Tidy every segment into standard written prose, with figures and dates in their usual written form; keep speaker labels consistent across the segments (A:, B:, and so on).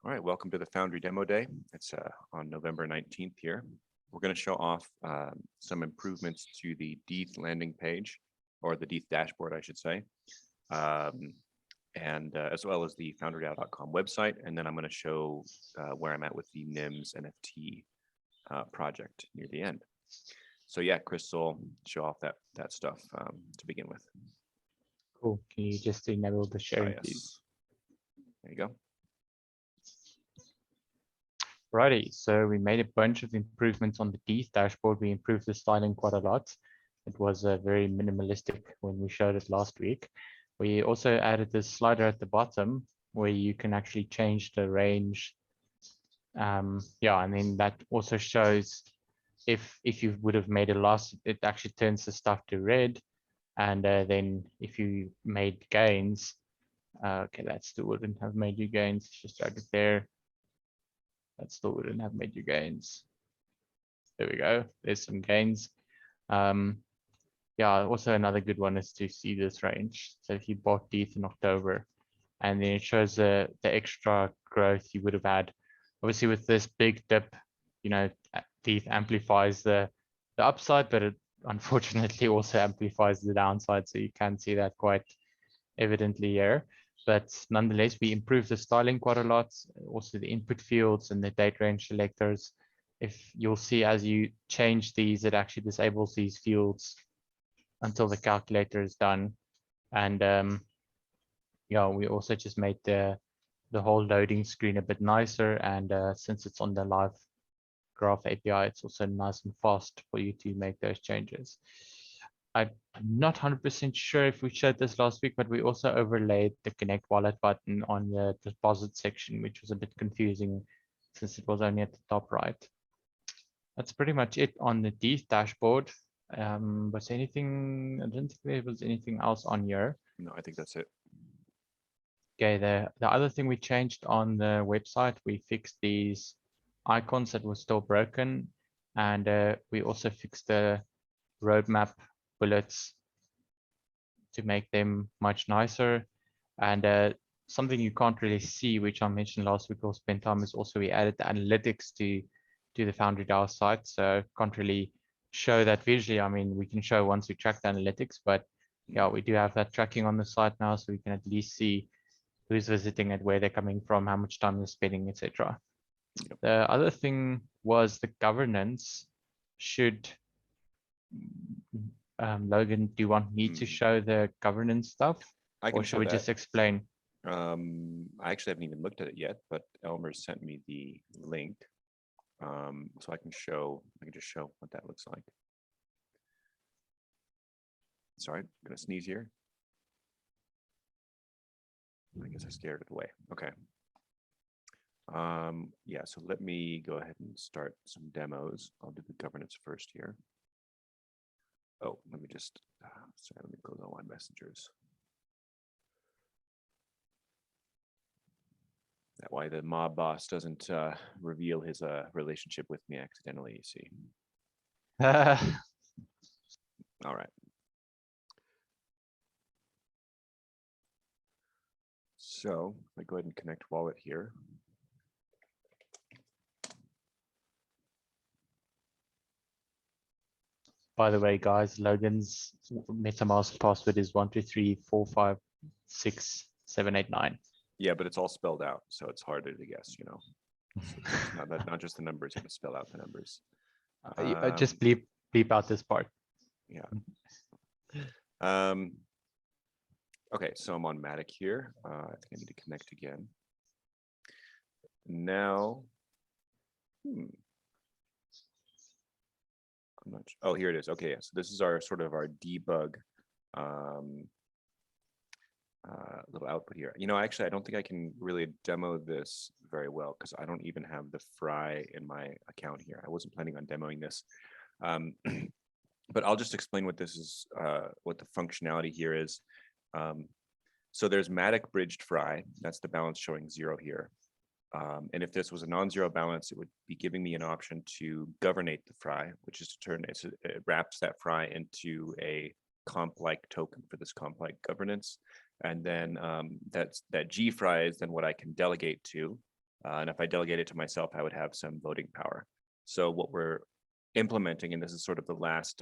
A: All right, welcome to the Foundry Demo Day. It's on November 19th here. We're going to show off some improvements to the DEETH landing page, or the DEETH dashboard, I should say, and as well as the foundrydao.com website. And then I'm going to show where I'm at with the NIMS NFT project near the end. So yeah, Chris will show off that stuff to begin with.
B: Cool. Can you just enable the sharing, please?
A: There you go.
B: Righty, so we made a bunch of improvements on the DEETH dashboard. We improved the styling quite a lot. It was very minimalistic when we showed it last week. We also added this slider at the bottom where you can actually change the range. And then that also shows if you would have made a loss, it actually turns the stuff to red. And then if you made gains, okay, that still wouldn't have made you gains. Just drag it there. That still wouldn't have made you gains. There we go. There's some gains. Yeah, also another good one is to see this range. So if you bought DEETH in October, and then it shows the extra growth you would have had. Obviously, with this big dip, you know, DEETH amplifies the upside, but it unfortunately also amplifies the downside. So you can see that quite evidently here. But nonetheless, we improved the styling quite a lot. Also the input fields and the date range selectors. If you'll see as you change these, it actually disables these fields until the calculator is done. And yeah, we also just made the whole loading screen a bit nicer. And since it's on the live graph API, it's also nice and fast for you to make those changes. I'm not 100% sure if we showed this last week, but we also overlaid the Connect Wallet button on the deposit section, which was a bit confusing since it was only at the top right. That's pretty much it on the DEETH dashboard. Was there anything, I don't think there was anything else on here.
A: No, I think that's it.
B: Okay, the other thing we changed on the website, we fixed these icons that were still broken. And we also fixed the roadmap bullets to make them much nicer. And something you can't really see, which I mentioned last week or spent time, is also we added the analytics to the Foundry DAO site. So can't really show that visually. I mean, we can show once we track the analytics, but yeah, we do have that tracking on the site now, so we can at least see who's visiting it, where they're coming from, how much time they're spending, etc.
A: Yep.
B: The other thing was the governance should Logan, do you want me to show the governance stuff?
A: Or
B: should we just explain?
A: I actually haven't even looked at it yet, but Elmer sent me the link. So I can just show what that looks like. Sorry, I'm gonna sneeze here. I guess I scared it away. Okay. Yeah, so let me go ahead and start some demos. I'll do the governance first here. Oh, let me just, sorry, let me close all my messengers. That way the mob boss doesn't reveal his relationship with me accidentally, you see. All right. So I go ahead and connect wallet here.
B: By the way, guys, Logan's MetaMask password is 123456789.
A: Yeah, but it's all spelled out, so it's harder to guess, you know. So it's not just the numbers, you have to spell out the numbers.
B: Just bleep out this part.
A: Yeah. Okay, so I'm on Matic here. I think I need to connect again. Now, I'm not sure. Oh, here it is. Okay, so this is our sort of our debug little output here. You know, actually, I don't think I can really demo this very well because I don't even have the Fry in my account here. I wasn't planning on demoing this. But I'll just explain what this is, what the functionality here is. So there's Matic bridged Fry. That's the balance showing 0 here. And if this was a non-zero balance, it would be giving me an option to governate the Fry, which is to turn it wraps that Fry into a comp-like token for this comp-like governance. And then that G Fry is then what I can delegate to. And if I delegate it to myself, I would have some voting power. So what we're implementing, and this is sort of the last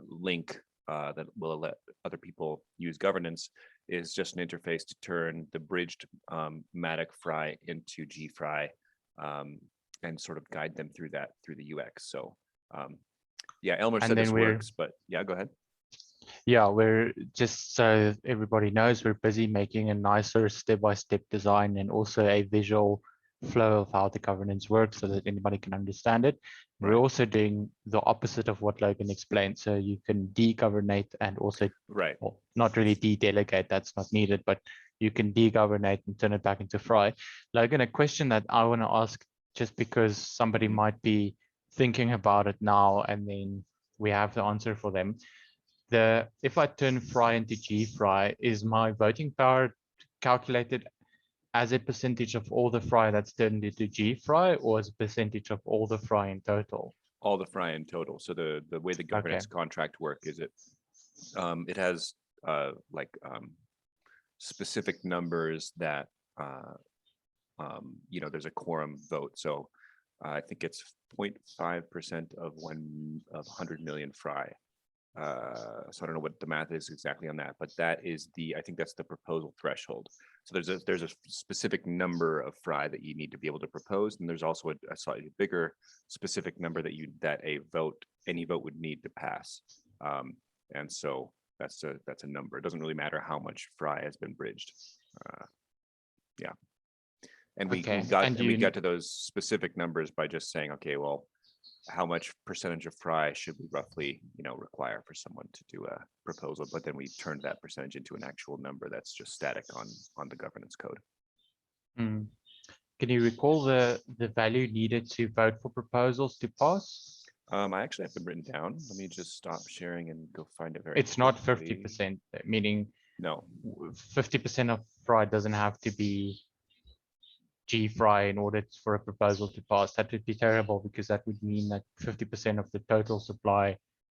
A: link that will let other people use governance, is just an interface to turn the bridged Matic Fry into G Fry, and sort of guide them through that through the UX. So yeah, Elmer
B: And
A: said
B: then
A: this
B: we're
A: works, but yeah, go ahead.
B: Yeah, we're just so everybody knows, we're busy making a nicer step-by-step design and also a visual flow of how the governance works so that anybody can understand it. We're
A: Right.
B: also doing the opposite of what Logan explained. So you can de-governate and also,
A: Right.
B: well, not really de-delegate, that's not needed, but you can de-governate and turn it back into Fry. Logan, a question that I want to ask, just because somebody
A: Mhm.
B: might be thinking about it now and then we have the answer for them. If I turn Fry into G Fry, is my voting power calculated as a percentage of all the Fry that's turned into G Fry, or as a percentage of all the Fry in total?
A: All the Fry in total. So the way the
B: Okay.
A: governance contract work is it has specific numbers that there's a quorum vote. So I think it's 0.5% of 100 million Fry. So I don't know what the math is exactly on that, but that is I think that's the proposal threshold. So there's a specific number of Fry that you need to be able to propose, and there's also a slightly bigger specific number that any vote would need to pass. And so that's a number. It doesn't really matter how much Fry has been bridged. Yeah. And we
B: Okay.
A: got to those specific numbers by just saying, okay, well, how much percentage of Fry should we roughly, require for someone to do a proposal? But then we turned that percentage into an actual number that's just static on the governance code.
B: Can you recall the value needed to vote for proposals to pass?
A: I actually have them written down. Let me just stop sharing and go find it very
B: It's not
A: quickly.
B: 50%, meaning
A: No.
B: 50% of Fry doesn't have to be G Fry in order for a proposal to pass. That would be terrible because that would mean that 50% of the total supply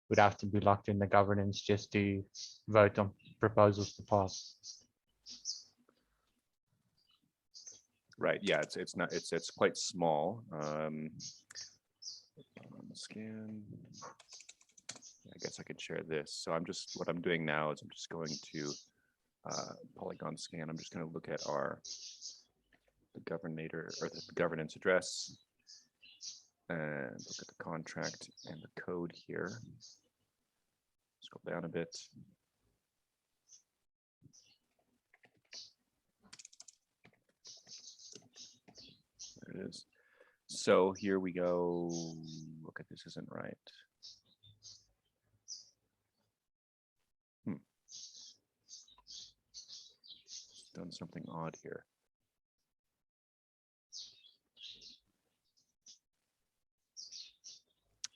B: would have to be locked in the governance just to vote on proposals to pass.
A: Right. Yeah. It's quite small. Scan. I guess I could share this. So what I'm doing now is I'm just going to Polygon scan. I'm just going to look at the governor or the governance address and look at the contract and the code here. Scroll down a bit. There it is. So here we go. Okay, this isn't right. Done something odd here.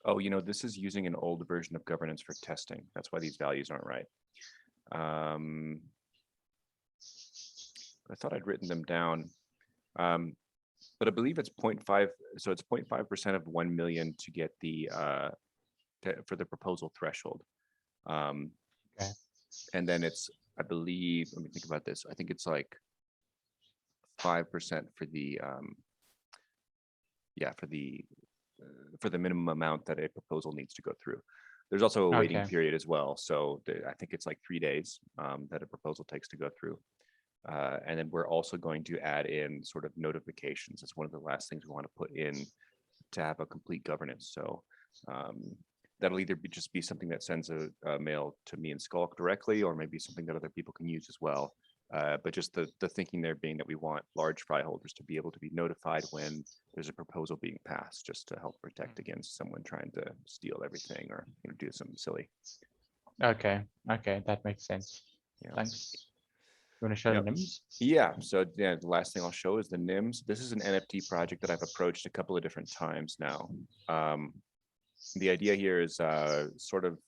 A: Oh, this is using an old version of governance for testing. That's why these values aren't right. I thought I'd written them down. But I believe it's 0.5. So it's 0.5% of 1 million to get for the proposal threshold.
B: Okay.
A: And then it's, I believe, let me think about this. I think it's like 5% for the minimum amount that a proposal needs to go through. There's also a waiting period as well. So I think it's like 3 days that a proposal takes to go through. And then we're also going to add in sort of notifications. It's one of the last things we want to put in to have a complete governance. So that'll either just be something that sends a mail to me and Skulk directly, or maybe something that other people can use as well. But just the thinking there being that we want large Fry holders to be able to be notified when there's a proposal being passed, just to help protect against someone trying to steal everything or do something silly.
B: Okay, that makes sense. Yeah. Thanks. You want to show the NIMS?
A: Yeah, so the last thing I'll show is the NIMS. This is an NFT project that I've approached a couple of different times now. The idea here is sort of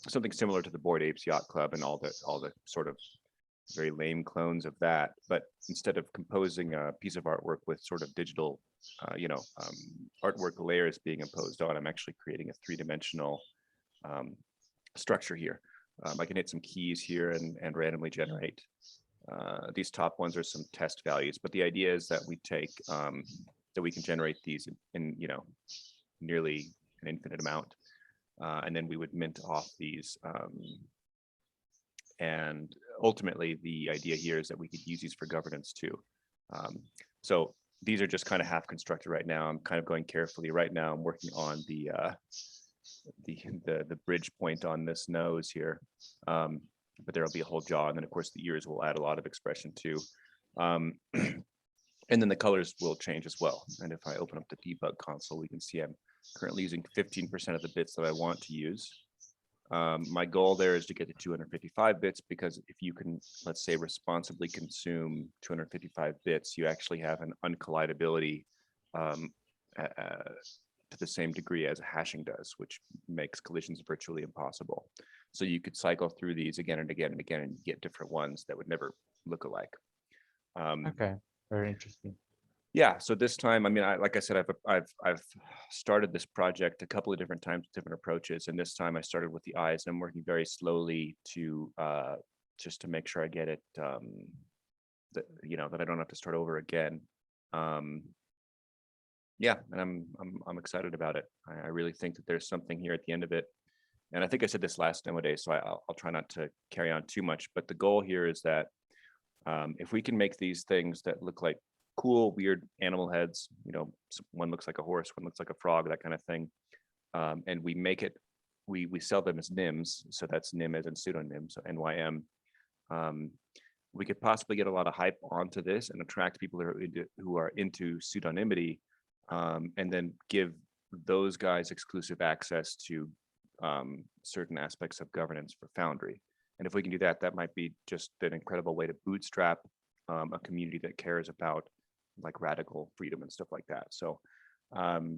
A: something similar to the Bored Apes Yacht Club and all the sort of very lame clones of that, but instead of composing a piece of artwork with sort of digital, artwork layers being imposed on, I'm actually creating a three-dimensional structure here. I can hit some keys here and randomly generate These top ones are some test values, but the idea is that we take that we can generate these in nearly an infinite amount, and then we would mint off these. And ultimately, the idea here is that we could use these for governance too. So these are just kind of half constructed right now. I'm kind of going carefully right now. I'm working on the bridge point on this nose here, but there'll be a whole jaw, and then of course the ears will add a lot of expression too. And then the colors will change as well. And if I open up the debug console, we can see I'm currently using 15% of the bits that I want to use. My goal there is to get to 255 bits, because if you can, let's say, responsibly consume 255 bits, you actually have an uncollidability to the same degree as hashing does, which makes collisions virtually impossible. So you could cycle through these again and again and again and get different ones that would never look alike.
B: Okay, very interesting.
A: Yeah, so this time, I mean, like I said, I've started this project a couple of different times, different approaches, and this time I started with the eyes, and I'm working very slowly to just to make sure I get it, that that I don't have to start over again. Yeah, and I'm excited about it. I really think that there's something here at the end of it, and I think I said this last demo day, so I'll try not to carry on too much. But the goal here is that if we can make these things that look like cool, weird animal heads, one looks like a horse, one looks like a frog, that kind of thing. And we make it, we sell them as NIMS. So that's NIM as in pseudonym, so NYM. We could possibly get a lot of hype onto this and attract people who are into pseudonymity, and then give those guys exclusive access to certain aspects of governance for Foundry. And if we can do that, that might be just an incredible way to bootstrap a community that cares about like radical freedom and stuff like that. So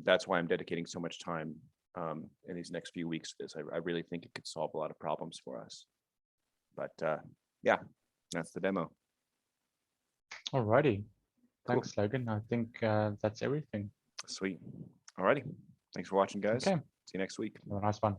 A: that's why I'm dedicating so much time in these next few weeks to this. I really think it could solve a lot of problems for us. But yeah, that's the demo.
B: Alrighty.
A: Cool.
B: Thanks, Logan. I think that's everything.
A: Sweet. Alrighty. Thanks for watching, guys.
B: Okay.
A: See you next week.
B: Have a nice one.